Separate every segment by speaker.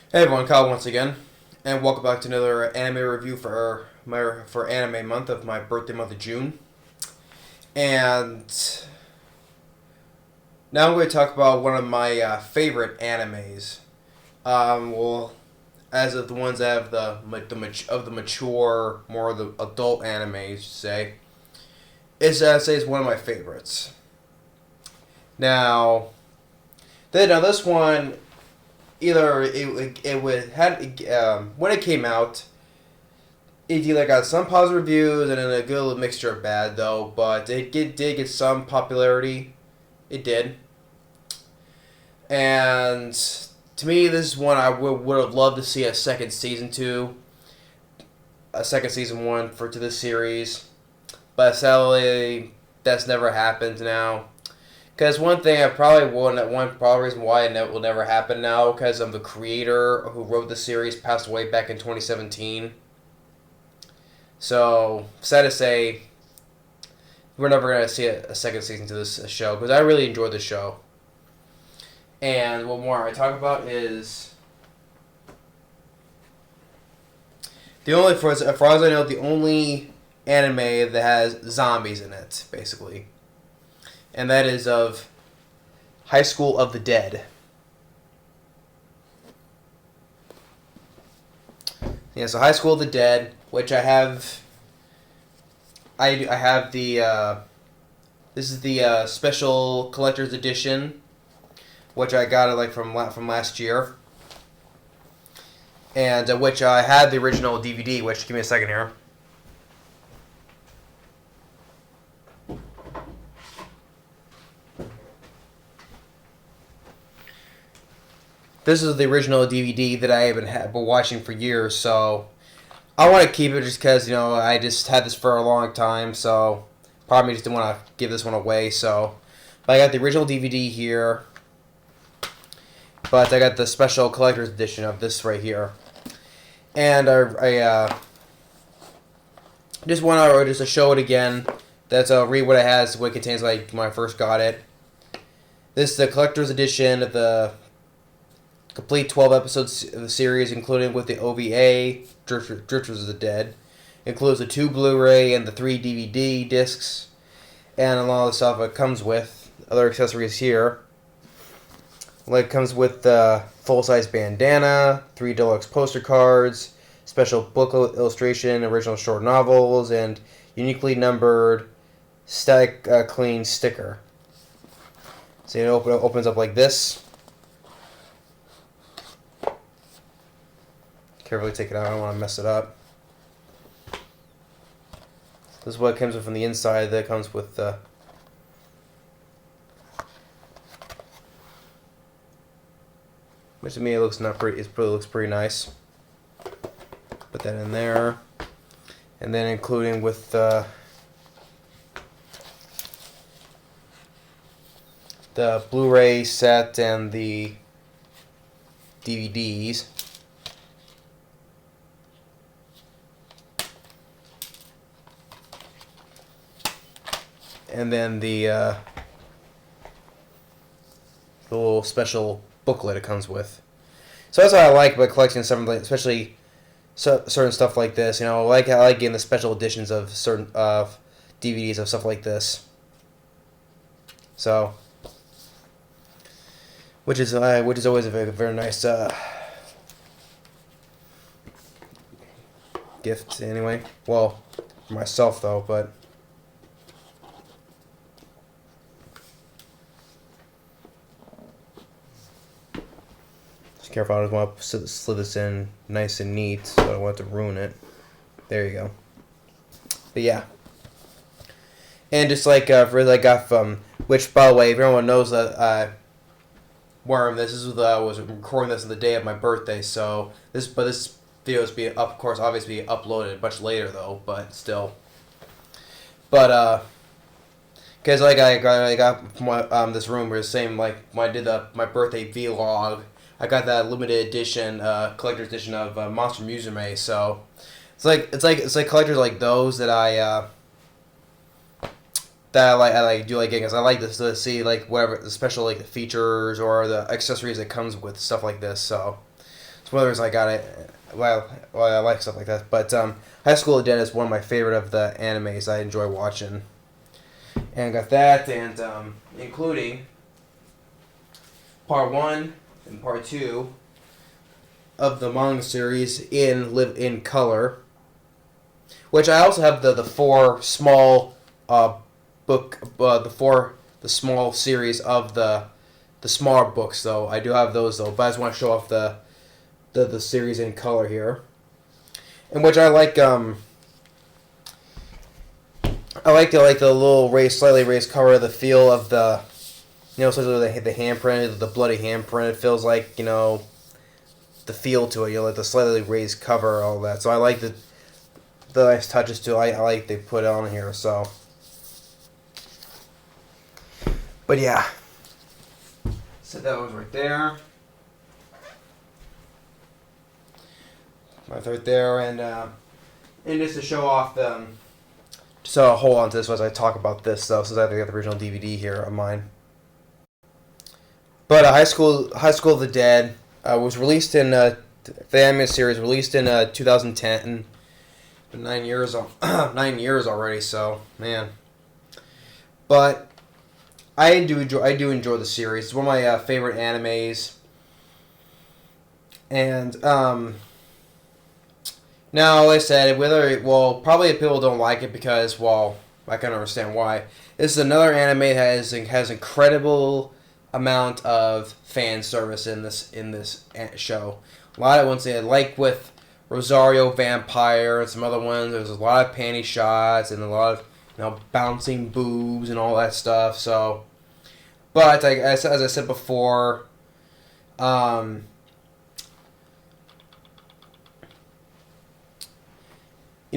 Speaker 1: Hey everyone, Kyle once again, and welcome back to another anime review for anime month of my birthday month of June. And now I'm going to talk about one of my favorite animes. Well, as of the ones that have the mature, more of the adult animes, say, I'd say it's one of my favorites. Now, this one either it would had when it came out, it either got some positive reviews and then a good little mixture of bad though, but did get some popularity. It did, and to me, this is one I would have loved to see a second season to, a second season one for to this series, but sadly, that's never happened now. Because one thing I probably won't, one probably reason why it will never happen now, because of the creator who wrote the series passed away back in 2017. So, sad to say, we're never going to see a second season to this show, because I really enjoyed the show. And what more I talk about is as far as I know, the only anime that has zombies in it, basically. And that is of High School of the Dead. Yeah, so High School of the Dead, which I have. I have the. This is the special collector's edition, which I got it from last year, and which I had the original DVD. Which give me a second here. This is the original DVD that I have been watching for years, so I want to keep it just because, I just had this for a long time, so probably just didn't want to give this one away, so. But I got the original DVD here, but I got the special collector's edition of this right here. And I just want to just to show it again. That's read what it has, what it contains like when I first got it. This is the collector's edition of the complete 12 episodes of the series, including with the OVA, Drifters of the Dead. Includes the 2 Blu-ray and the 3 DVD discs, and a lot of the stuff it comes with. Other accessories here. Like, it comes with the full-size bandana, 3 deluxe poster cards, special book illustration, original short novels, and uniquely numbered static clean sticker. So it opens up like this. Carefully take it out. I don't want to mess it up. This is what it comes with from the inside. That comes with the which to me it looks not pretty. It looks pretty nice. Put that in there, and then including with the Blu-ray set and the DVDs. And then the little special booklet it comes with. So that's what I like about collecting something, especially certain stuff like this. I like getting the special editions of certain DVDs of stuff like this. So, which is always a very nice gift. Anyway, well, for myself though, but. Careful, I just want to slid this in nice and neat, so I don't want to ruin it. There you go. But yeah. And just like, really I got from, which by the way, if everyone knows that, Worm, this is, I was recording this on the day of my birthday, so, this video is being up, of course, obviously uploaded much later though, but still. But, because like I got from this room, we were saying, like, when I did my birthday vlog, I got that limited edition, collector's edition of Monster Musume. So it's like collectors like those that I do like getting, because I like this to see like whatever the special like features or the accessories that comes with stuff like this. So It's one of the reasons I got it. Well, I like stuff like that. But High School of the Dead is one of my favorite of the animes I enjoy watching. And got that, and including part 1 and part 2 of the manga series in color, which I also have the 4 small the small series of the smaller books though. I do have those though, but I just want to show off the series in color here, in which I like the little slightly raised cover, the feel of the, especially the handprint, the bloody handprint. It feels like, the feel to it. Like the slightly raised cover, all that. So I like the nice touches too. I like they put on here. So, but yeah, so that was right there. Right there, and just to show off them. So hold on to this as I talk about this, though, since I got the original DVD here of mine. But High School of the Dead was released in the anime series released in 2010. Been 9 years 9 years already. So man, but I do enjoy the series. It's one of my favorite animes, and now, like I said, probably people don't like it because, I can understand why. This is another anime that has incredible amount of fan service in this show. A lot of ones, like with Rosario Vampire and some other ones, there's a lot of panty shots and a lot of bouncing boobs and all that stuff. So, but as I said before,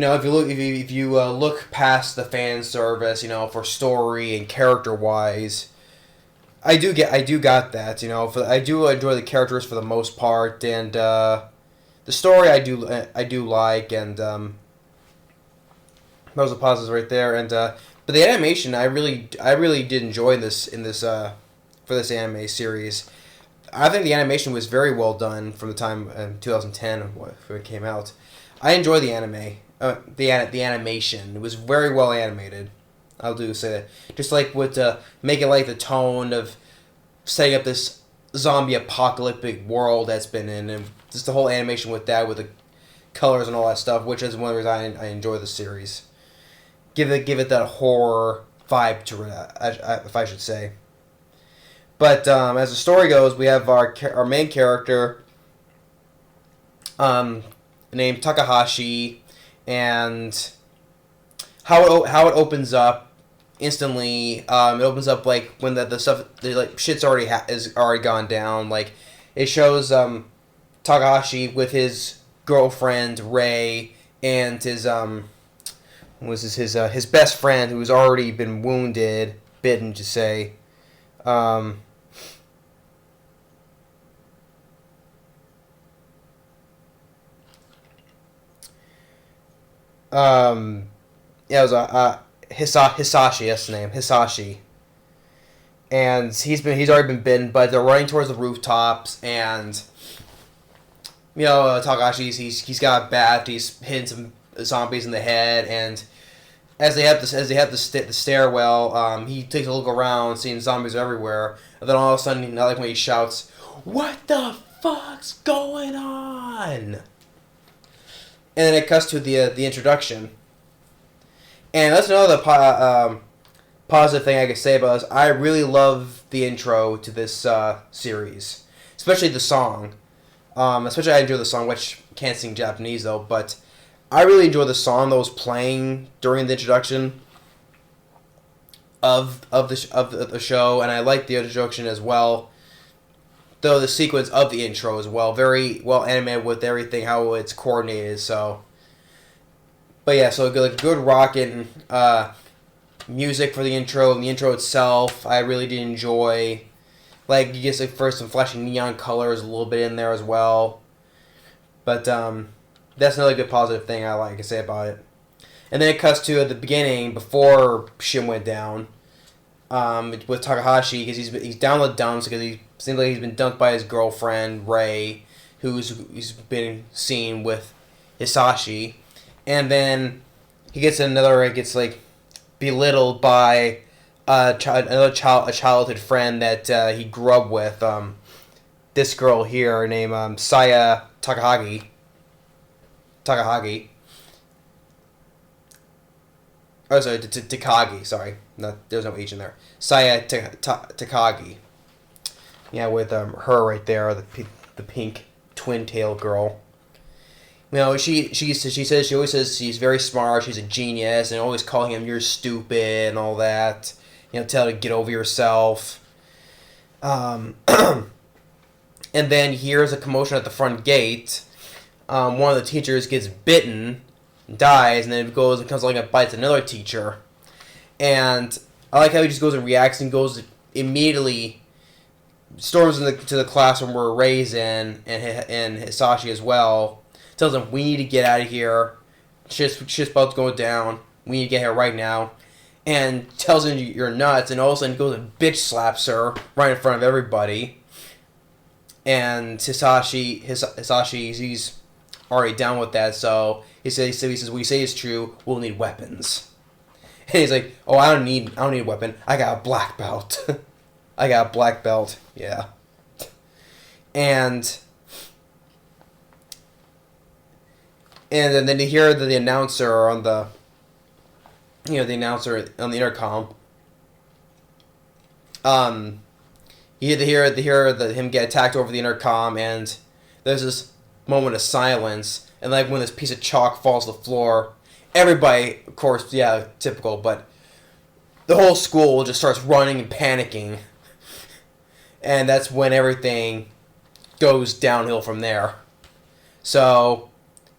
Speaker 1: if you look past the fan service, for story and character wise, I do got that. I do enjoy the characters for the most part, and the story I do like, and those are positives right there. And but the animation I really did enjoy for this anime series. I think the animation was very well done from the time in 2010 when it came out. I enjoy the anime. The animation. It was very well animated. I'll do say that. Just like with make it like the tone of setting up this zombie apocalyptic world that's been in, and just the whole animation with that, with the colors and all that stuff, which is one of the reasons I enjoy the series. Give it that horror vibe to it, if I should say. But as the story goes, we have our main character, named Takahashi. And how it opens up instantly, it opens up like when the stuff shit's is already gone down. Like it shows Takahashi with his girlfriend Rei and his his best friend who's already been bitten to say. It was Hisashi, that's the name, Hisashi, and he's already been bitten, but they're running towards the rooftops, and Takashi's he's got a bat, he's hitting some zombies in the head, and as they have the stairwell, he takes a look around, seeing zombies everywhere, and then all of a sudden, like when he shouts, "What the fuck's going on?" And then it cuts to the introduction. And that's another positive thing I can say about this. I really love the intro to this series. Especially the song. Especially I enjoy the song, which I can't sing Japanese though. But I really enjoy the song that was playing during the introduction of the show. And I like the introduction as well. Though the sequence of the intro as well, very well animated with everything, how it's coordinated. So, but yeah, so good rockin' music for the intro, and the intro itself, I really did enjoy. Like you get first some flashing neon colors a little bit in there as well. But that's another good positive thing I like to say about it. And then it cuts to at the beginning before shit went down. With Takahashi, because he's down the dumps because he seems like he's been dumped by his girlfriend Rei. who's been seen with Hisashi, and then he gets like belittled by a childhood friend that he grew up with. This girl here named Saya Takahagi. Oh, sorry, Takagi. Sorry, there's no H in there. Saya Takagi. Yeah, with her right there, the pink twin tail girl. You know, she always says she's very smart. She's a genius, and always calling him "you're stupid" and all that. You know, tell her to get over yourself. And then here's a commotion at the front gate. One of the teachers gets bitten, dies, and then it comes along and bites another teacher. And I like how he just goes and reacts and goes immediately, storms to the classroom where Rei's in, and Hisashi as well. Tells him, we need to get out of here. Shit's about to go down. We need to get here right now. And tells him you're nuts, and all of a sudden goes and bitch slaps her right in front of everybody. And Hisashi, he's already down with that, so he says, what you say is true, we'll need weapons. And he's like, oh, I don't need a weapon, I got a black belt. I got a black belt, yeah. And then you hear the announcer on the intercom. You hear him get attacked over the intercom, and there's this moment of silence, and like when this piece of chalk falls to the floor, everybody, of course, yeah, typical, but the whole school just starts running and panicking, and that's when everything goes downhill from there. So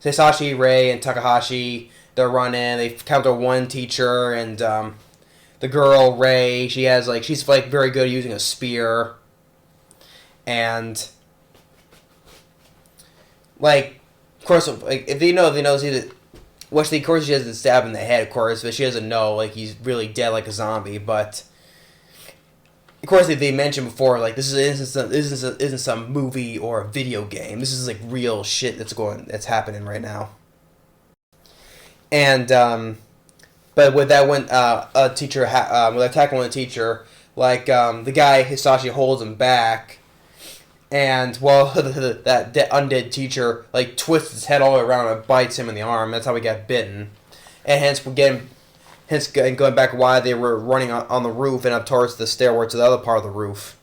Speaker 1: Hisashi, Rei, and Takahashi, they're running. They counter one teacher, and the girl Rei, she's very good at using a spear, and of course, if they know, of course she has the stab in the head, of course, but she doesn't know he's really dead like a zombie. But of course, they mentioned before, this isn't some movie or a video game. This is real shit that's happening right now. And but with that one, a teacher with attacking one teacher, the guy Hisashi holds him back, and that undead teacher twists his head all the way around and bites him in the arm. That's how he got bitten, and hence going back why they were running on the roof and up towards the stairway to the other part of the roof.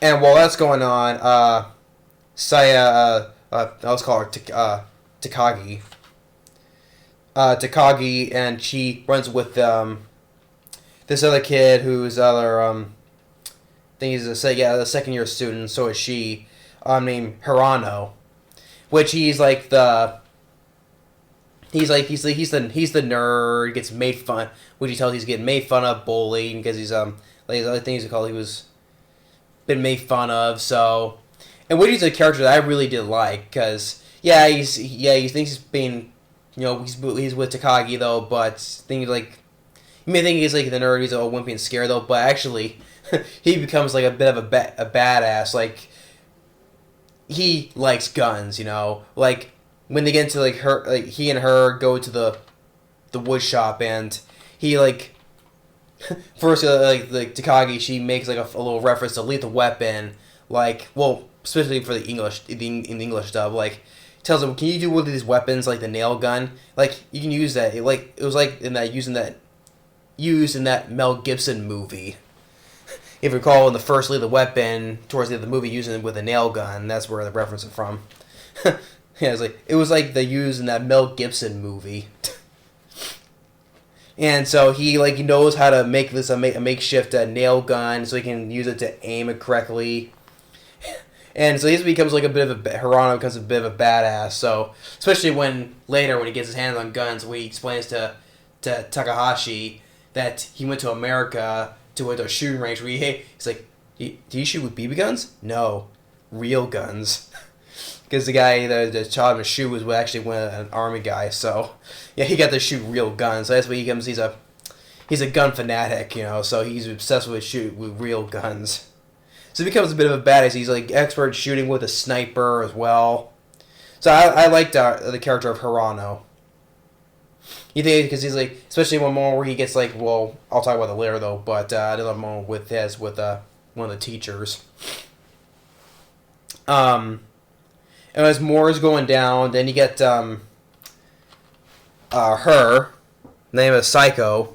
Speaker 1: And while that's going on, Saya, let's call her Takagi. Takagi, and she runs with this other kid who's I think he's the second year student. So is she, named Hirano, which he's the nerd, gets made fun, which he tells he's getting made fun of, bullied because he's the other things he was been made fun of. So, and Woody's a character that I really did like, because he thinks he's being, he's with Takagi though, but things you may think he's the nerd, he's all wimpy and scared though, but actually he becomes a bit of a badass. He likes guns, when they get into her, he and her go to the wood shop, and he first Takagi, she makes a little reference to Lethal Weapon, especially for the English dub, tells him, can you do one of these weapons the nail gun? You can use that. It was used in that Mel Gibson movie. If you recall, in the first Lethal Weapon, towards the end of the movie, using it with a nail gun. That's where the reference is from. Yeah, it was the use in that Mel Gibson movie. And so he knows how to make this a makeshift nail gun, so he can use it to aim it correctly. And so he becomes Hirano becomes a bit of a badass. So especially when he gets his hands on guns, he explains to Takahashi that he went to America to a shooting range where he's do you shoot with BB guns? No, real guns. Because the guy that taught him to shoot was actually an army guy. So yeah, he got to shoot real guns. So that's what he becomes. He's a gun fanatic, So he's obsessed with real guns. So he becomes a bit of a badass. He's like expert shooting with a sniper as well. So I liked the character of Hirano. You think because he's like, especially one moment where he gets like, well, I'll talk about it later though, but another moment with one of the teachers. And as more is going down, then you get her name is Psycho.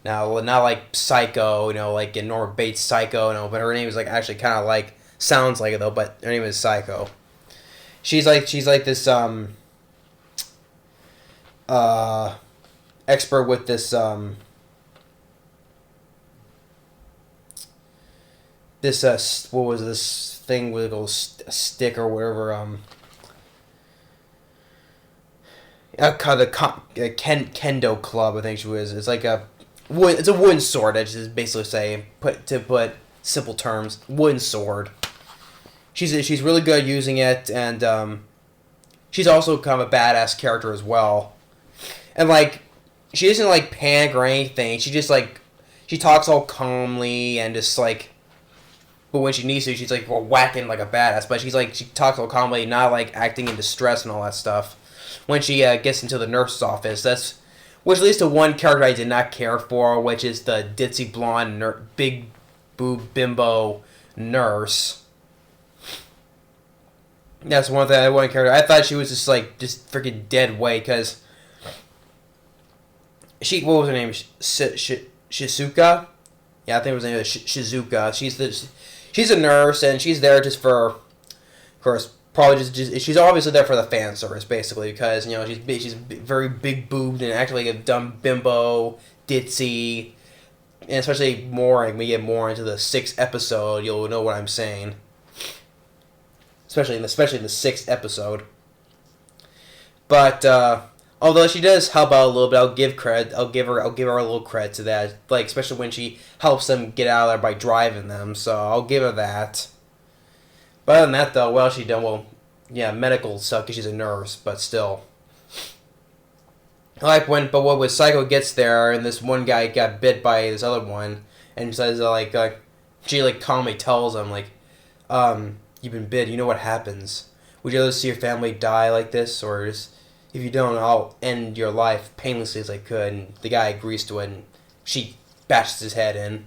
Speaker 1: Now, not like Psycho, like in Norman Bates Psycho, but her name is like actually kind of like sounds like it though. But her name is Psycho. She's like this expert with this what was this thing with a stick or whatever the kendo club, I think she was. It's like it's a wooden sword. I just basically say put simple terms, wooden sword. She's really good at using it, and she's also kind of a badass character as well. And like she doesn't like panic or anything. She just like she talks all calmly and just like. But when she needs to, she's like whacking like a badass. But she talks all calmly, not like acting in distress and all that stuff. When she gets into the nurse's office, which leads to one character I did not care for, which is the ditzy blonde big boob bimbo nurse. That's one thing. One character I thought she was just freaking dead weight because what was her name? Shizuka. Yeah, I think it was her name Shizuka. She's a nurse and she's there just for, of course. Probably just she's obviously there for the fan service, basically, because she's very big boobed and actually a dumb bimbo, ditzy, and especially more when we get more into the 6th episode, you'll know what I'm saying. Especially in the 6th episode. But although she does help out a little bit, I'll give her a little credit to that. Like especially when she helps them get out of there by driving them, so I'll give her that. But other than that, though, well, she done well. Yeah, medical stuff because she's a nurse, but still. But when Psycho gets there and this one guy got bit by this other one, and says she calmly tells him you've been bit. You know what happens. Would you rather see your family die like this, or if you don't, I'll end your life painlessly as I could? And the guy agrees to it, and she bashes his head in.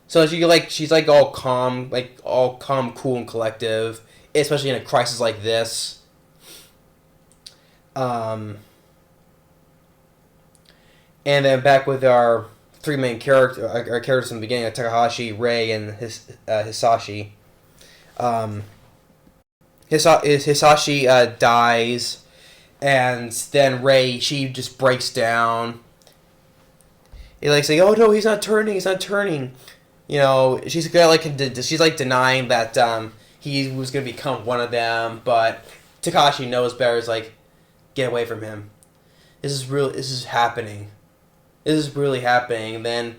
Speaker 1: So she's all calm, cool and collective, especially in a crisis like this. And then back with our three main characters, our characters in the beginning, Takahashi, Rei, and Hisashi. Hisashi dies, and then Rei, she just breaks down. He saying, "Oh no, he's not turning. She's denying that he was gonna become one of them, but Takashi knows better. Is like, get away from him. This is real. This is happening. This is really happening." And then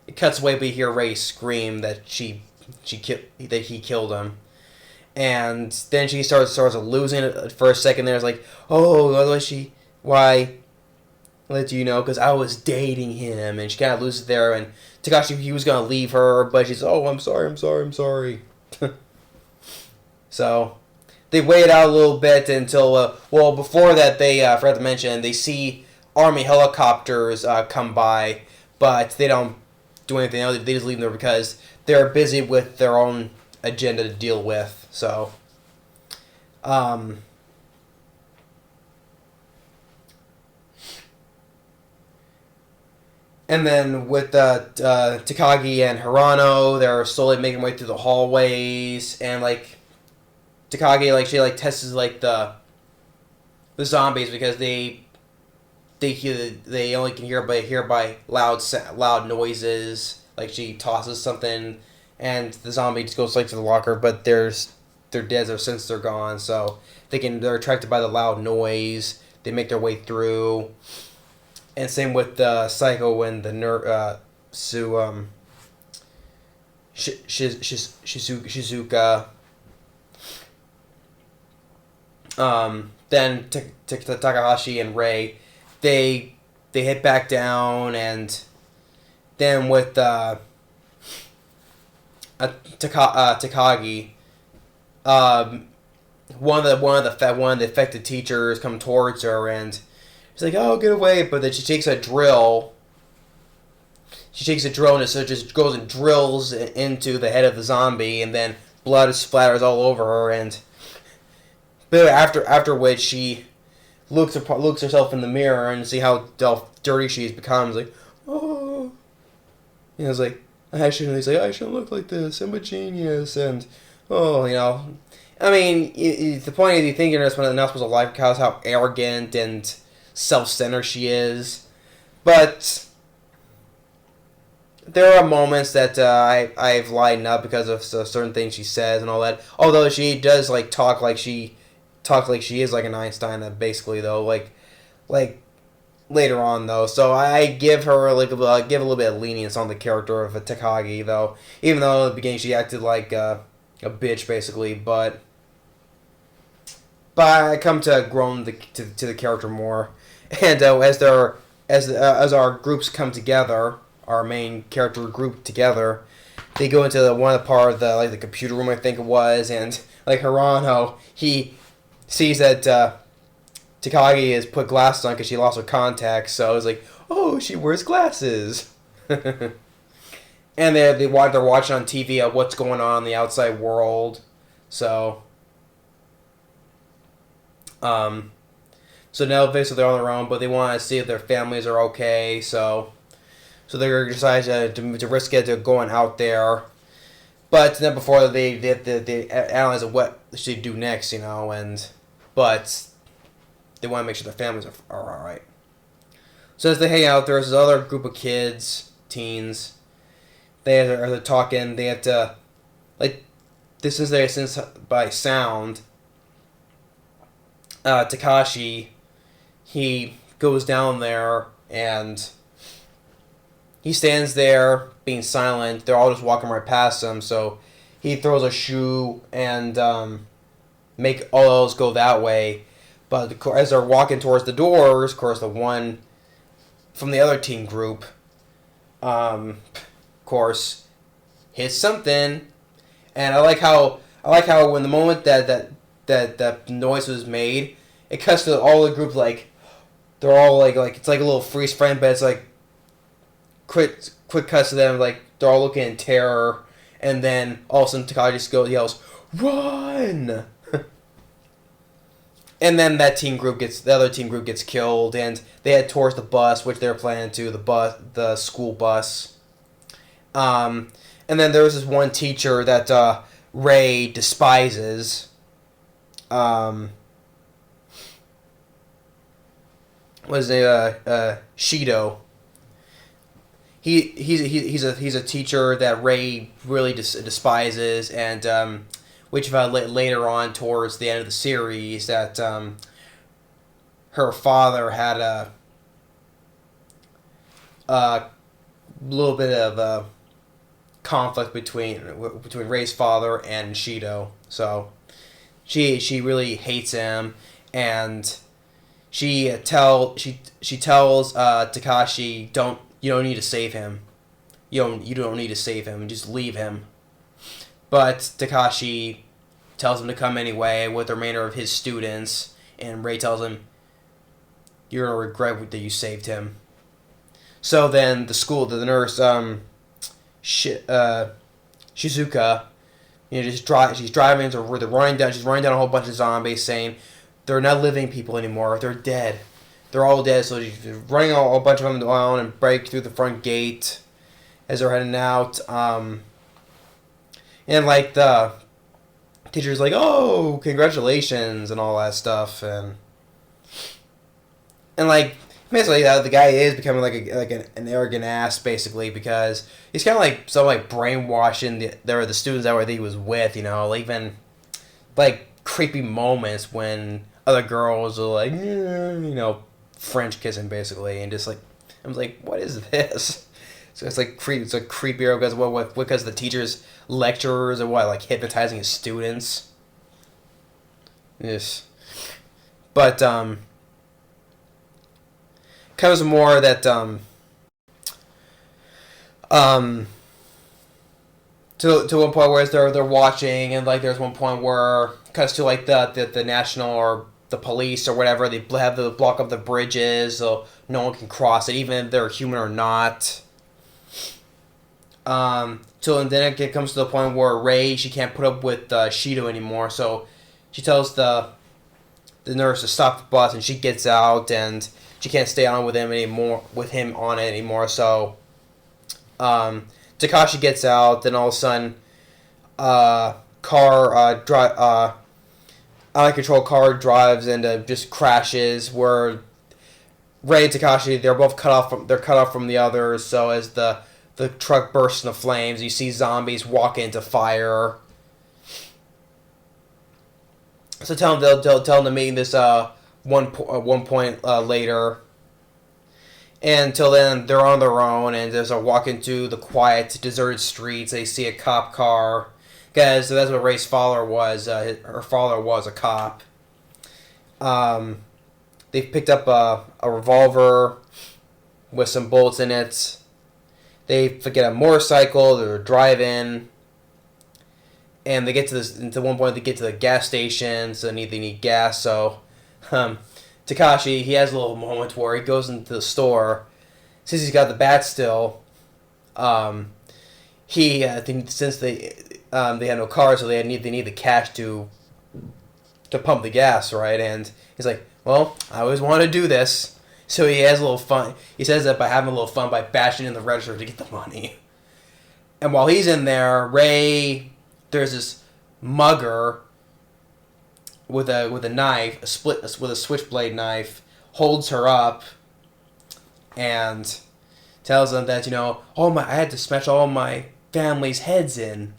Speaker 1: it cuts away, but you hear Rei scream that he killed him, and then she starts losing it for a second. There's like, oh, why? Let you know, because I was dating him, and she kind of loses it there, and Takashi, he was going to leave her, but she's, oh, I'm sorry. So, they wait out a little bit until, before that, they, forgot to mention, they see Army helicopters come by, but they don't do anything else. They just leave them there because they're busy with their own agenda to deal with, so, and then with Takagi and Hirano, they're slowly making their way through the hallways, and Takagi, she tests the zombies because they only can hear by loud noises. Like she tosses something, and the zombie just goes to the locker, but they're dead since they're gone. So they're attracted by the loud noise. They make their way through. And same with Psycho and the Shizuka. Then Takahashi and Rei, they hit back down, and then with Takagi, um, one of the affected teachers come towards her, and she's like, "Oh, get away!" But then she takes a drill. She takes a drill, and so it just goes and drills into the head of the zombie, and then blood splatters all over her. And but after which she looks herself in the mirror and see how dirty she's become. Like, oh, it's like I shouldn't. I shouldn't look like this. I'm a genius, and oh, I mean, the point is, you think you're not supposed to like how arrogant and self-centered she is, but there are moments that I've lightened up because of certain things she says and all that. Although she does talk like she is like an Einstein, basically though, like later on though. So I give her give a little bit of lenience on the character of Takagi though, even though in the beginning she acted like a bitch basically, but I come to grown to the character more, and as our groups come together, our main character group together, they go into one of the part of the computer room, I think it was, and Hirano, he sees that Takagi has put glasses on because she lost her contacts, so it's like, oh, she wears glasses. And they're watching on TV what's going on in the outside world, so so now basically they're on their own, but they want to see if their families are okay, so they're deciding to risk it to going out there. But then before they analyze what they should do next, but they want to make sure their families are all right. So as they hang out, there's this other group of teens. They're talking. They have to, this is their sense by sound. Takashi, he goes down there and he stands there being silent. They're all just walking right past him, so he throws a shoe and make all those go that way. But as they're walking towards the doors, of course, the one from the other teen group, of course, hits something. And I like how when the moment that noise was made, it cuts to all the group they're all like it's like a little freeze frame, but it's like quick cuts to them they're all looking in terror, and then all of a sudden Takagi just yells, "Run!" And then the other teen group gets killed, and they head towards the bus, which they're planning to the school bus. And then there was this one teacher that Ray despises. Was Shido. He's a teacher that Ray really despises, and which later on towards the end of the series that her father had a little bit of a conflict between Ray's father and Shido. So she really hates him, and she tells Takashi, you don't need to save him. You don't need to save him. Just leave him. But Takashi tells him to come anyway with the remainder of his students, and Ray tells him, "You're gonna regret that you saved him." So then the nurse, Shizuka, she's driving. She's running down a whole bunch of zombies, saying they're not living people anymore. They're dead. They're all dead. So she's running a bunch of them down and break through the front gate as they're heading out. And the teacher's like, "Oh, congratulations," and all that stuff, and basically the guy is becoming an arrogant ass basically, because he's kind of brainwashing the students that he was with, even creepy moments when other girls are French kissing basically, and just I'm what is this? So it's it's creepier because the teacher's lecturers are hypnotizing his students. Yes, but comes more that to one point where they're watching, and like there's one point where it cuts to like the national or the police or whatever. They have to block up the bridges so no one can cross it, even if they're human or not. So then it comes to the point where Rei, she can't put up with Shido anymore, so she tells the nurse to stop the bus, and she gets out, and she can't stay on with him anymore. So Takashi gets out, then all of a sudden, out of control car drives and just crashes. Where Rei and Takashi, they're both cut off from the others. So as the truck bursts into flames, you see zombies walk into fire. So tell them to meet this one point later. And until then, they're on their own, and as they walk into the quiet, deserted streets, they see a cop car. Because that's what Rei's father was. Her father was a cop. They've picked up a revolver with some bullets in it. They get a motorcycle. They're driving, and they get to this. At one point, they get to the gas station, so they need gas. So, Takashi, he has a little moment where he goes into the store, since he's got the bat still. Since they had no car, so they need the cash to pump the gas, right? And he's like, well, I always wanted to do this. So he has a little fun. He says that by having a little fun by bashing in the register to get the money. And while he's in there, Rei, there's this mugger with a knife, with a switchblade knife, holds her up and tells them that, I had to smash all my family's heads in.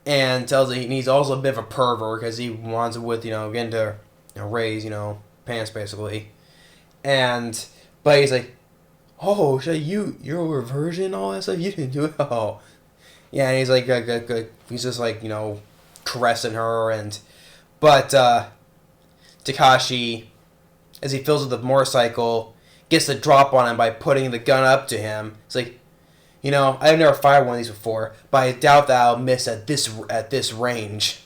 Speaker 1: And tells him he's also a bit of a pervert because he wants it with, getting to Rei's, pants basically. But he's like, oh, you're a virgin, all that stuff? You didn't do it? Oh. Yeah, and he's like, he's just like, caressing her. But Takashi, as he fills with the motorcycle, gets the drop on him by putting the gun up to him. It's like, I've never fired one of these before, but I doubt that I'll miss at this range.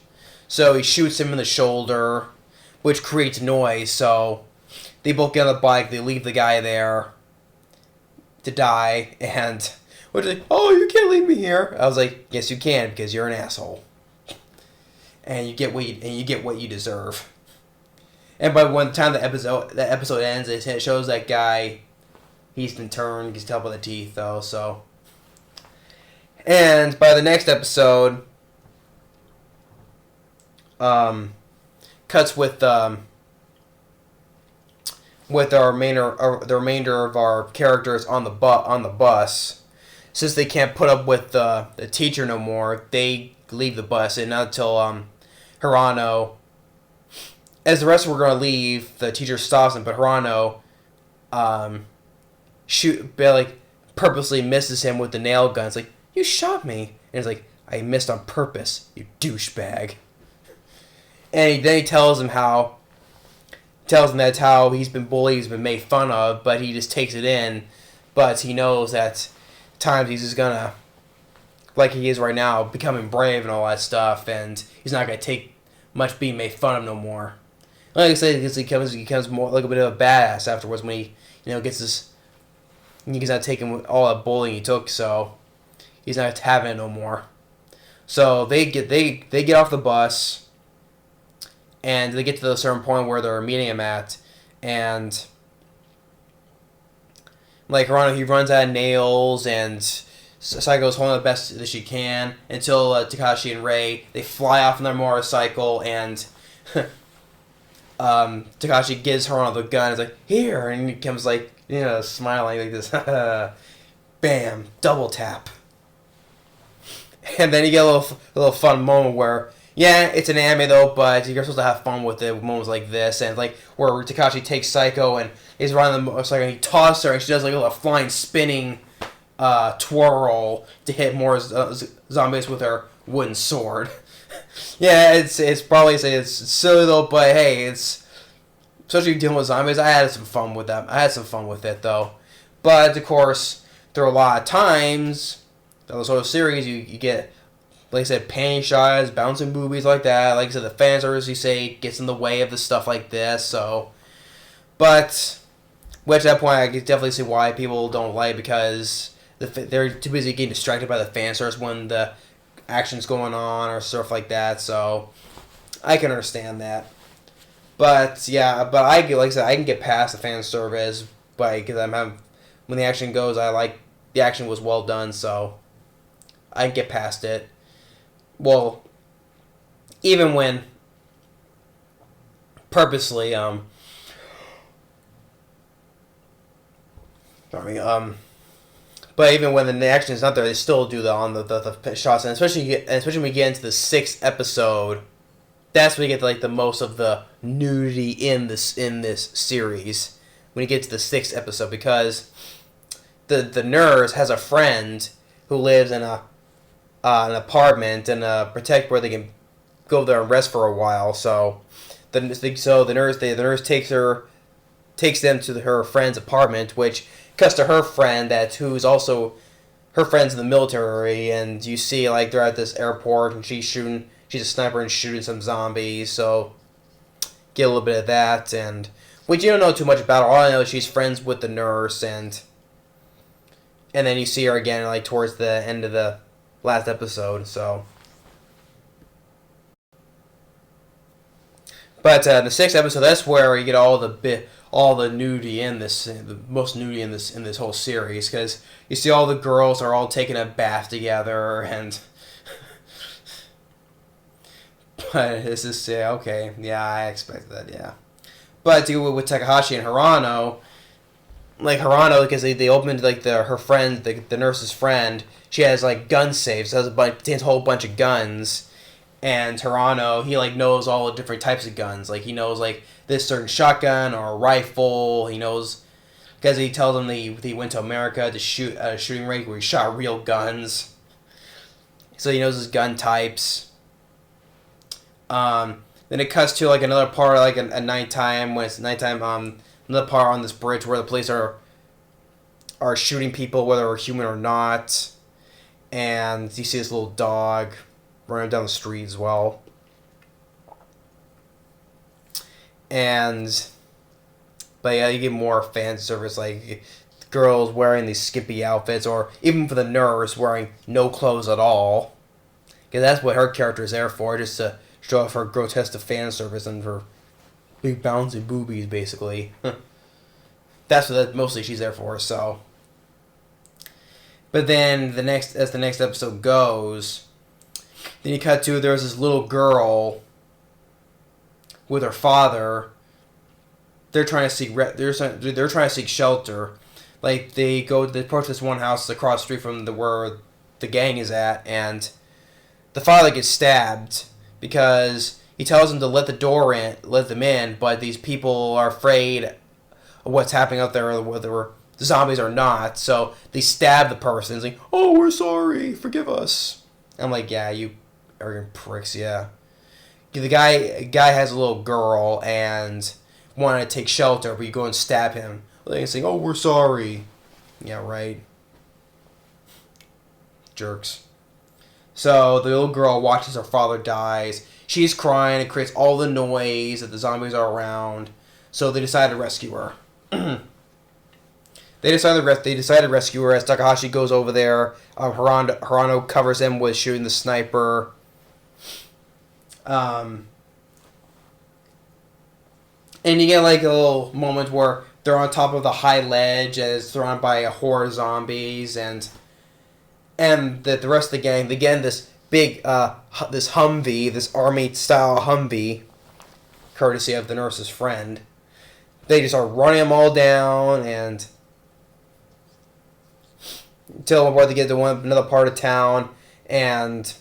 Speaker 1: So he shoots him in the shoulder, which creates noise. So they both get on the bike. They leave the guy there to die, and we're like, "Oh, you can't leave me here." I was like, "Yes, you can, because you're an asshole, and you get what you deserve." And by the time the episode ends, it shows that guy. He's been turned. He's tell by the teeth, though. So. And by the next episode, cuts with the remainder of our characters on the bus. Since they can't put up with the teacher no more, they leave the bus, and not until Hirano, as the rest were going to leave, the teacher stops them, but Hirano purposely misses him with the nail gun. It's like, you shot me. And it's like, I missed on purpose, you douchebag. And then he tells him that's how he's been bullied, he's been made fun of, but he just takes it in. But he knows that times he's just gonna, like he is right now, becoming brave and all that stuff, and he's not gonna take much being made fun of no more. Like I said, he becomes more like a bit of a badass afterwards when he gets this. He's not taking all that bullying he took, so he's not having it no more. So they get off the bus, and they get to a certain point where they're meeting him at, and like Hirano, he runs out of nails, and Saiko's holding the best that she can until Takashi and Rei, they fly off on their motorcycle, and Takashi gives Hirano the gun. It's like, here, and he comes like smiling like this, bam, double tap. And then you get a little fun moment where, yeah, it's an anime though, but you're supposed to have fun with it with moments like this, and like where Takashi takes Saiko and he's riding the motorcycle and he tosses her and she does like a little flying spinning twirl to hit more zombies with her wooden sword. Yeah, it's probably it's silly though, but hey, it's especially dealing with zombies. I had some fun with them. I had some fun with it though, but of course there are a lot of times the sort of series, you get, like I said, panty shots, bouncing boobies like that. Like I said, the fan service, you say, gets in the way of the stuff like this. So, but which at that point, I can definitely see why people don't like, because they're too busy getting distracted by the fan service when the action's going on or stuff like that. So, I can understand that. But yeah, but like I said, I can get past the fan service, but because when the action goes, I like the action was well done, so I can get past it. Well, even when purposely, but even when the action is not there, they still do the shots, and especially when we get into the 6th episode, that's when you get like the most of the nudity in this series. When you get to the 6th episode, because the nurse has a friend who lives in an apartment and protect where they can go there and rest for a while. So the nurse takes them to her friend's apartment, which cuts to her friend who's also her friend's in the military, and you see like they're at this airport and she's a sniper and shooting some zombies. So get a little bit of that, and which you don't know too much about her. All I know is she's friends with the nurse, and then you see her again like towards the end of the last episode. So, but the 6th episode, that's where you get all the nudity in this, the most nudity in this whole series, because you see all the girls are all taking a bath together, and but it's just okay, yeah, I expected that, yeah. But with Takahashi and Hirano, like Hirano, because they opened like her friend, the nurse's friend, she has like gun safes, contains a whole bunch of guns, and Hirano, he like knows all the different types of guns, like he knows like this certain shotgun or a rifle, he knows, because he tells them he went to America to shoot at a shooting range where he shot real guns, so he knows his gun types. Then it cuts to like another part, like at nighttime, when it's nighttime. Another part on this bridge where the police are shooting people, whether they're human or not, and you see this little dog running down the street as well. But yeah, you get more fan service, like girls wearing these skimpy outfits, or even for the nurse wearing no clothes at all, because that's what her character is there for, just to show off her grotesque fan service and her big bouncy boobies, basically. That's what mostly she's there for. So, but then as the next episode goes, then you cut to there's this little girl with her father. They're trying to seek they're trying to seek shelter. Like they approach this one house across the street from where the gang is at, and the father gets stabbed because he tells them to let them in, but these people are afraid of what's happening out there, whether the zombies or not. So they stab the person. It's like, oh, we're sorry, forgive us. I'm like, yeah, you arrogant pricks, yeah. The guy has a little girl and wanted to take shelter, but you go and stab him. Like, saying, oh, we're sorry. Yeah, right. Jerks. So the little girl watches her father dies. She's crying. It creates all the noise that the zombies are around. So they decide to rescue her. They decide to rescue her as Takahashi goes over there. Hirano covers him with shooting the sniper. And you get like a little moment where they're on top of the high ledge and it's surrounded by a horde of zombies, and the rest of the gang, again, this big, this Humvee, this army-style Humvee, courtesy of the nurse's friend, they just are running them all down and until where they get to another part of town, and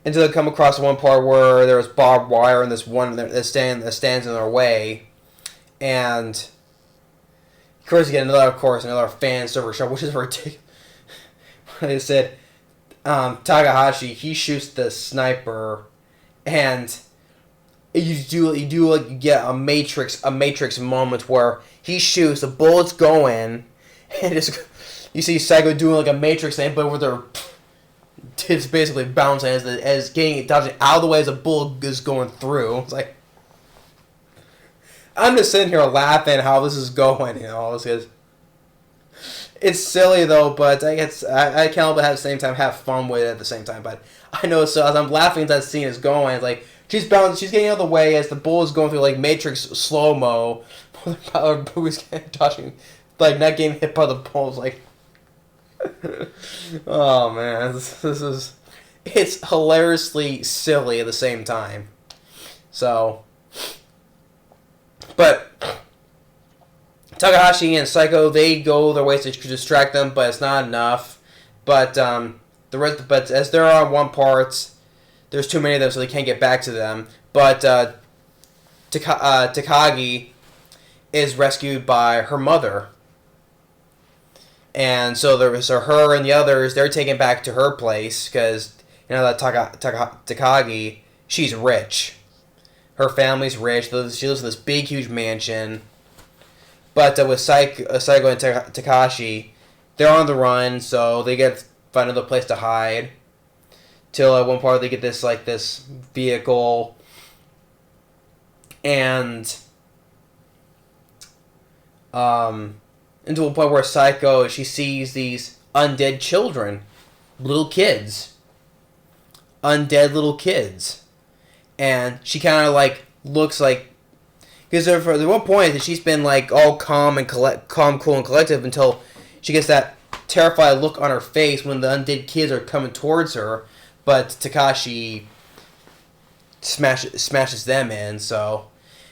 Speaker 1: until they come across one part where there's barbed wire and this one that stands in their way, and of course you get another fan server shot, which is ridiculous. They said Takahashi, he shoots the sniper, and you get a matrix moment where he shoots, the bullet's going, and just you see Psycho doing like a matrix thing, but with her it's basically bouncing as getting dodging out of the way as a bullet is going through. It's like I'm just sitting here laughing how this is going, because it's silly though, but I guess I can't help but at the same time have fun with it at the same time. But I know, so as I'm laughing as that scene is going, it's like she's getting out of the way as the bull is going through like Matrix slow mo. Who's dodging, like not getting hit by the bull. Like, oh man, it's hilariously silly at the same time. So, but Takahashi and Psycho, they go their ways to distract them, but it's not enough. But but as they're on one part, there's too many of them, so they can't get back to them. But Takagi is rescued by her mother, and so her and the others, they're taken back to her place because that Takagi, she's rich. Her family's rich. She lives in this big, huge mansion. But with Psycho and Takashi, they're on the run, so they find another place to hide. Till at one part they get this vehicle, and into a point where Psycho, she sees these undead children, undead little kids, and she kind of looks like, because at one point that she's been all calm, cool, and collective until she gets that terrified look on her face when the undead kids are coming towards her, but Takashi smashes them in, so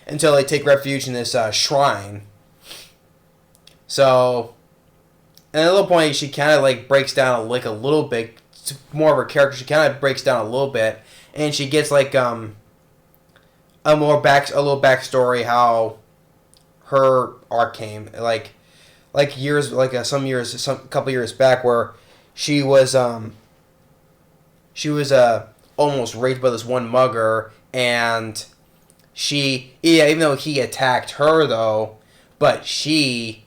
Speaker 1: until they take refuge in this shrine. So, and at a little point, she kind of breaks down a little bit. It's more of her character. She kind of breaks down a little bit, and she gets a little backstory how her arc came. Couple years back, where she was almost raped by this one mugger, and even though he attacked her though, but she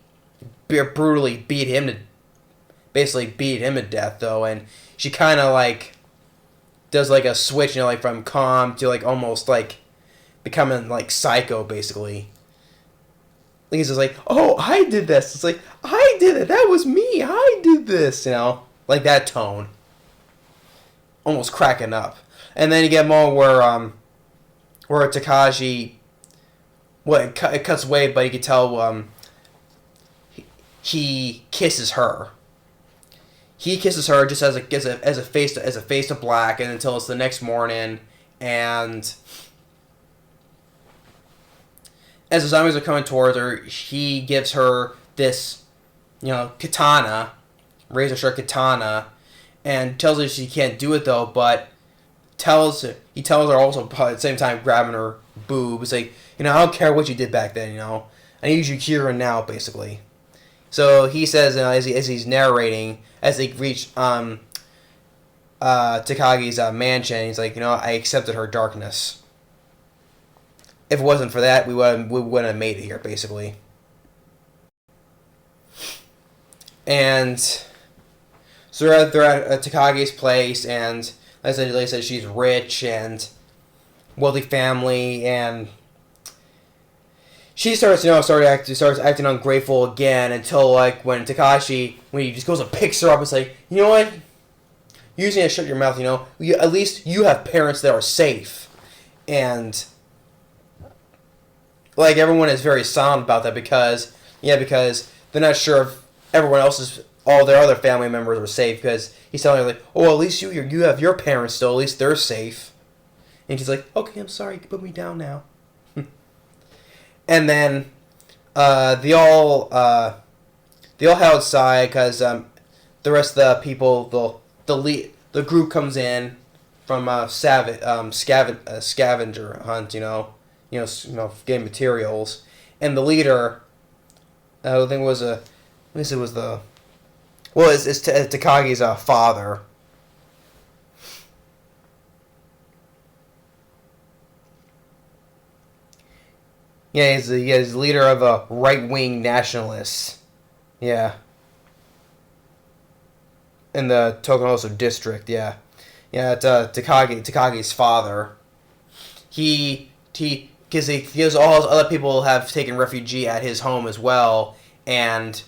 Speaker 1: brutally beat him to death though, and she kind of does a switch, from calm to almost becoming Psycho basically. He's just oh, I did this. It's I did it. That was me. I did this. That tone. Almost cracking up. And then you get a moment where Takashi, it cuts away, but you can tell he kisses her. He kisses her just as a face to black, and until it's the next morning, and as the zombies are coming towards her, he gives her this, katana, razor sharp katana, and tells her she can't do it though, but he tells her also at the same time grabbing her boobs, I don't care what you did back then, I need you here and now, basically. So he says, as he's narrating, as they reach Takagi's mansion, he's I accepted her darkness. If it wasn't for that, we wouldn't have made it here, basically. And so they're at Takagi's place, and like I said, she's rich and wealthy family, and she starts acting ungrateful again until when he just goes and picks her up, it's you know what? You just need to shut your mouth. At least you have parents that are safe, and everyone is very silent about that because they're not sure if all their other family members are safe, because he's telling her oh, at least you have your parents still, at least they're safe. And she's okay, I'm sorry, you can put me down now. And then they all head outside because the rest of the people, the group comes in from scavenger hunt, getting materials, and the leader, I think it's Takagi's father. Yeah, he's the leader of a right-wing nationalists. Yeah, in the Tokunoso district. Yeah, yeah. It's Takagi's father. Because all his other people have taken refuge at his home as well, and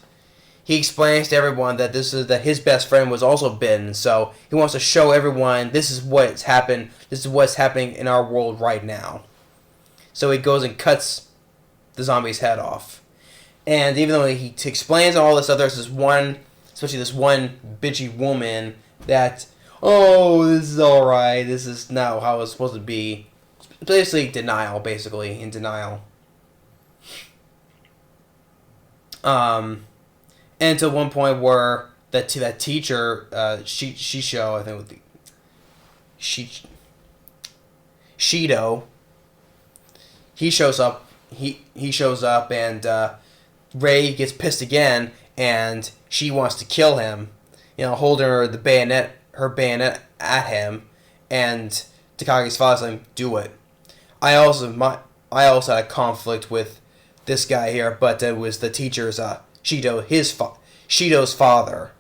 Speaker 1: he explains to everyone that his best friend was also bitten. So he wants to show everyone this is what's happened. This is what's happening in our world right now. So he goes and cuts the zombie's head off. And even though he explains all this stuff, there's this one, especially this one bitchy woman that, oh, this is alright, this is not how it's supposed to be. Basically, in denial. And to one point where that teacher, Shisho, I think with the Shido, he shows up. He shows up, and Rei gets pissed again, and she wants to kill him. Holding her bayonet at him, and Takagi's father's like, "Do it." I also had a conflict with this guy here, but it was the teacher's Shido's father.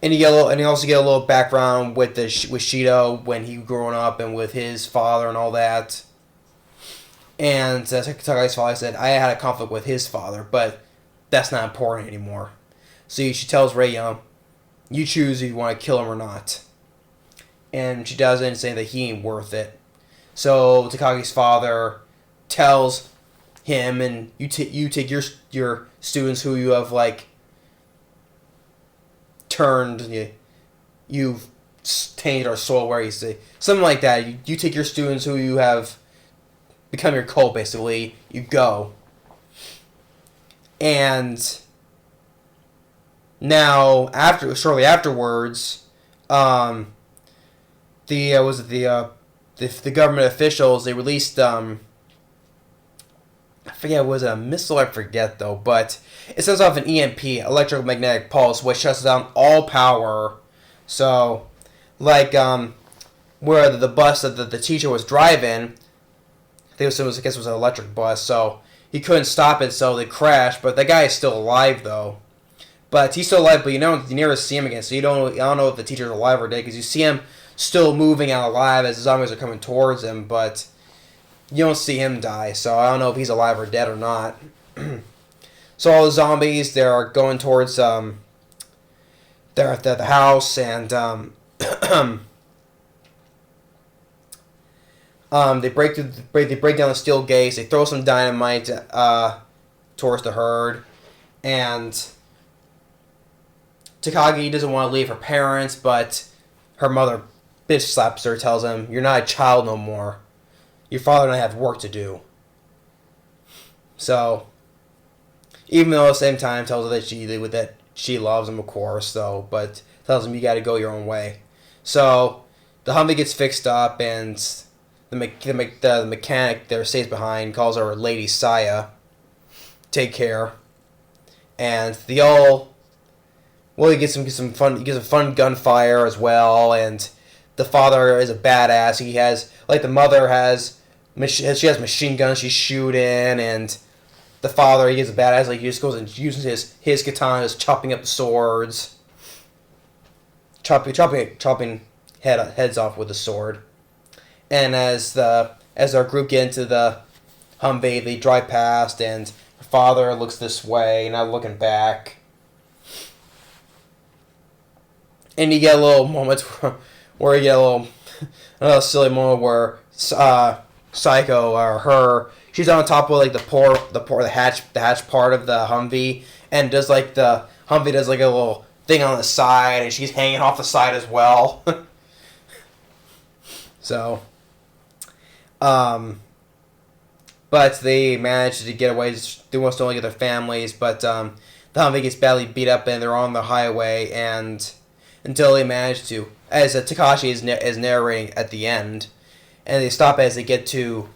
Speaker 1: And you also get a little background with Shido when he growing up and with his father and all that. And Takagi's father said, I had a conflict with his father, but that's not important anymore. So she tells Rei, you choose if you want to kill him or not. And she doesn't, saying that he ain't worth it. So Takagi's father tells him, and you take your students who you have turned, you've tainted our soul, where you say something like that. You take your students who you have become your cult, basically. You go, and now shortly afterwards, the government officials, they released I forget, was it a missile? I forget though, but it sends off an EMP, electromagnetic pulse, which shuts down all power. So, where the bus that the teacher was driving, I guess it was an electric bus, so he couldn't stop it, so they crashed. But the guy is still alive though. But he's still alive, but you never see him again, so I don't know if the teacher's alive or dead, because you see him still moving out alive as the zombies are coming towards him, but you don't see him die, so I don't know if he's alive or dead or not. So all the zombies, they're going towards they're at the house, and they break down the steel gates. They throw some dynamite towards the herd, and Takagi doesn't want to leave her parents, but her mother bitch slaps her, tells him, "You're not a child no more. Your father and I have work to do." So, even though at the same time tells her that she loves him, of course, though, but tells him you got to go your own way. So the Humvee gets fixed up, and the mechanic there stays behind, calls her Lady Saya. Take care, and he gets some fun gunfire as well, and the father is a badass. He has, the mother has, she has machine guns she's shooting, and the father, he is a badass. He just goes and uses his katanas, chopping up the swords, chopping heads off with the sword. And as our group get into the Humvee, they drive past, and her father looks this way, not looking back. And you get a little moment where you get a silly moment where Psycho, or she's on top of the hatch part of the Humvee, and does the Humvee does a little thing on the side, and she's hanging off the side as well. So, but they managed to get away. They want to only get their families, but the Humvee gets badly beat up, and they're on the highway, and until they manage to, as Takashi is narrating at the end, and they stop as they get to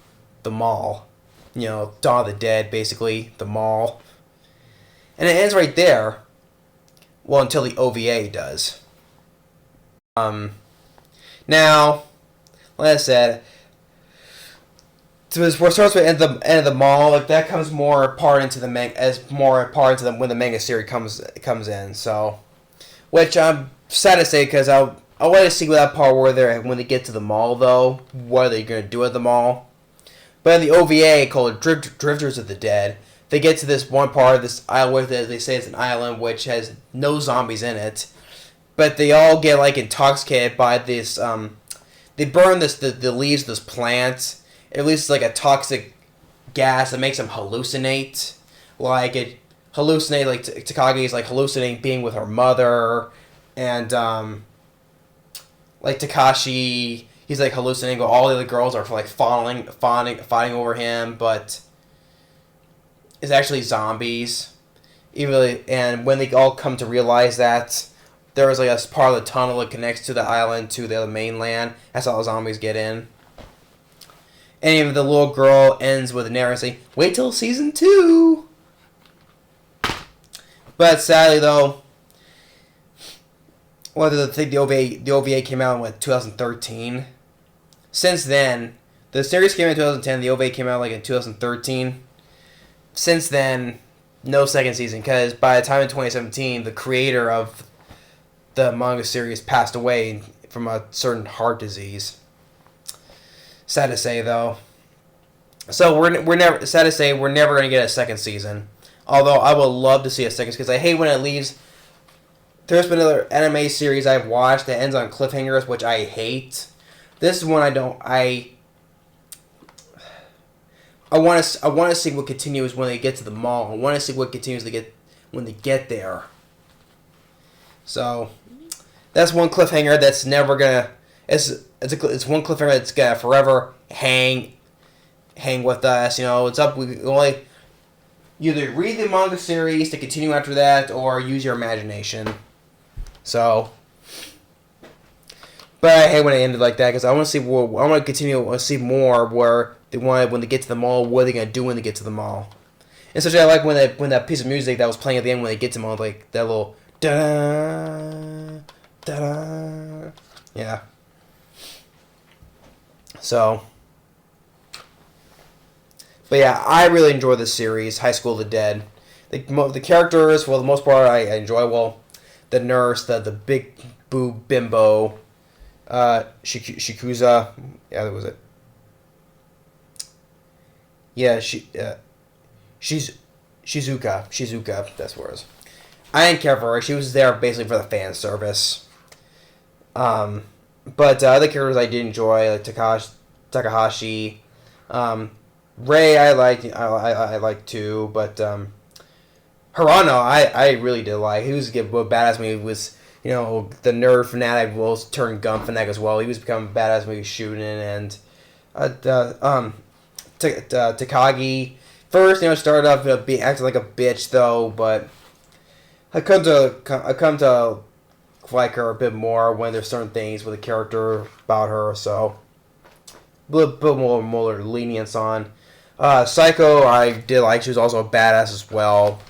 Speaker 1: the mall. Dawn of the Dead, basically, the mall. And it ends right there. Well, until the OVA does. Now, like I said, where it starts with end of the mall, like that comes more part into the when the manga series comes in. So, which I'm sad to say because I want to see that part when they get to the mall though. What are they gonna do at the mall? But in the OVA called Drifters of the Dead, they get to this one part of this island that they say it's an island which has no zombies in it, but they all get like intoxicated by this. They burn the leaves of this plant. It releases like a toxic gas that makes them hallucinate. Like Takagi is like hallucinating being with her mother, and like Takashi, he's like hallucinating. But all the other girls are like fighting over him, but it's actually zombies. And when they all come to realize that there was like a part of the tunnel that connects to the island to the other mainland, that's how the zombies get in. And even the little girl ends with a narrator saying, "Wait till season 2." But sadly, though, I think the OVA came out in 2013. Since then, the series came out in 2010. The OVA came out like in 2013. Since then, no second season because by the time in 2017, the creator of the manga series passed away from a certain heart disease. Sad to say, though. So we're never sad to say we're never gonna get a second season. Although I would love to see a second because I hate when it leaves. There's been another anime series I've watched that ends on cliffhangers, which I hate. This is one I don't. I want to see what continues when they get to the mall. I want to see what continues when they get there. So that's one cliffhanger that's never gonna. It's one cliffhanger that's gonna forever hang with us. It's up. We only either read the manga series to continue after that, or use your imagination. So, but I hate when it ended like that because I want to see more. I want to continue to see more where they want when they get to the mall. What are they gonna do when they get to the mall? And especially I like when that piece of music that was playing at the end when they get to the mall, like that little da da da. Yeah. So, but yeah, I really enjoy this series, High School of the Dead. The characters, for the most part, I enjoy. Well, the nurse, the big boob bimbo, Shikuza, yeah, that was it. Yeah, she's Shizuka, that's what it was. I didn't care for her. She was there basically for the fan service. But other characters I did enjoy, like Takahashi, Ray I liked too, but Hirano I really did like. He was a badass when he was the nerd fanatic will turn gun fanatic as well. He was becoming badass when he was shooting, and Takagi first started off acting like a bitch though, but I come to like her a bit more when there's certain things with the character about her, so a little bit more lenience on. Psycho, I did like. She was also a badass as well.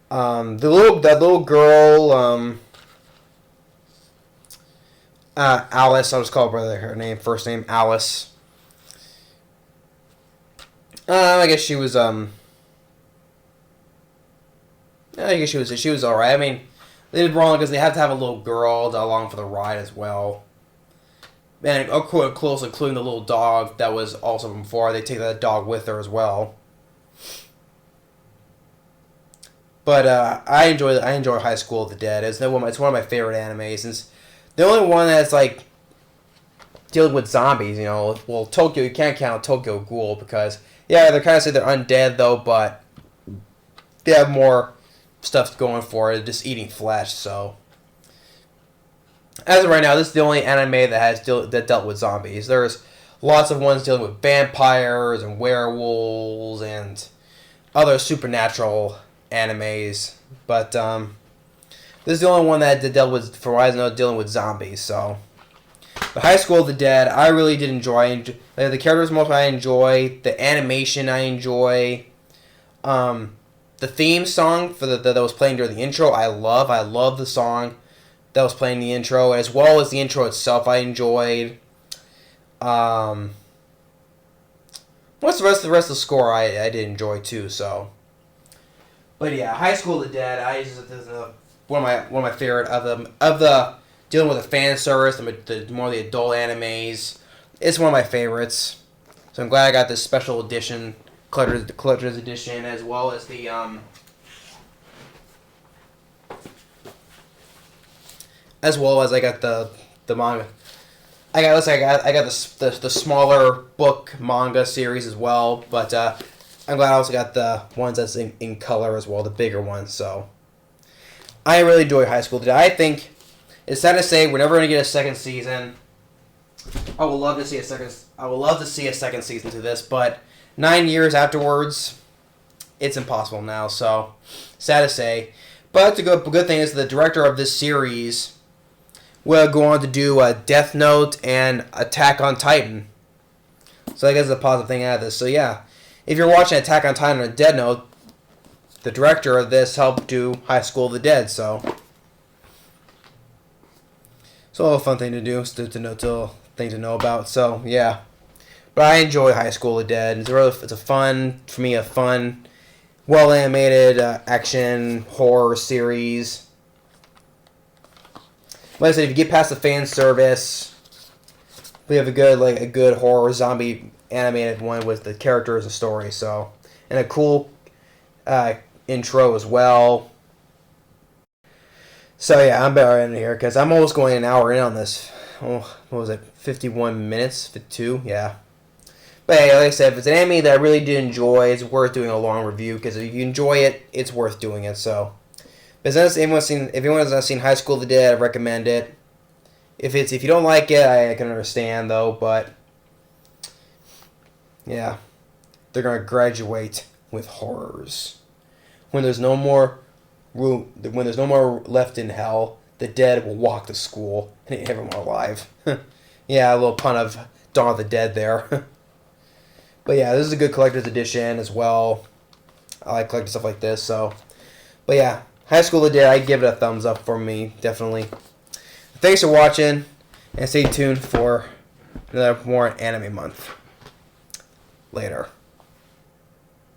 Speaker 1: That little girl, Alice. I'll just call her first name Alice. I guess she was she was alright. I mean, they did wrong because they have to have a little girl along for the ride as well. And close, including the little dog that was also from before. They take that dog with her as well. But I enjoy High School of the Dead. It's one of my favorite animes. It's the only one that's like dealing with zombies. Well, Tokyo, you can't count Tokyo Ghoul because they're kind of say they're undead though, but they have more stuff going for it. Just eating flesh, so. As of right now, this is the only anime that dealt with zombies. There's lots of ones dealing with vampires and werewolves and other supernatural animes, but this is the only one that dealt with, for what I know, dealing with zombies. So, the High School of the Dead, I really did enjoy. The characters mostly I enjoy. The animation I enjoy. The theme song that was playing during the intro, I love. I love the song that was playing the intro, as well as the intro itself I enjoyed. What's the rest of the score I did enjoy too. So, but yeah, High School of the Dead. This is one of my favorite of the dealing with the fan service, the more the adult animes. It's one of my favorites. So I'm glad I got this special edition, collector's edition, as well as the as well as I got the manga. I got the smaller book manga series as well, but I'm glad I also got the ones that's in color as well, the bigger ones. So I really enjoy High School today. I think it's sad to say we're never going to get a second season. I would love to see a second season to this, but 9 years afterwards, it's impossible now. So sad to say, but the good thing is the director of this series will go on to do Death Note and Attack on Titan. So I guess it's a positive thing out of this. So yeah, if you're watching Attack on Titan or Death Note, the director of this helped do High School of the Dead. So it's a little fun thing to do, thing to know about. So yeah, but I enjoy High School of the Dead. It's a fun, well animated action horror series. Like I said, if you get past the fan service, we have a good horror zombie animated one with the characters and story. So, and a cool intro as well. So yeah, I'm better in here because I'm almost going an hour in on this. Oh, what was it? 51 minutes? 52? Yeah. But hey, like I said, if it's an anime that I really did enjoy, it's worth doing a long review because if you enjoy it, it's worth doing it. So. If anyone has not seen High School of the Dead, I recommend it. If you don't like it, I can understand though. But yeah, they're gonna graduate with horrors. When there's no more left in hell, the dead will walk to school and eat everyone alive. Yeah, a little pun of Dawn of the Dead there. But yeah, this is a good collector's edition as well. I like collecting stuff like this. So, but yeah. High School of the Dead, I give it a thumbs up for me, definitely. Thanks for watching, and stay tuned for another more anime month. Later.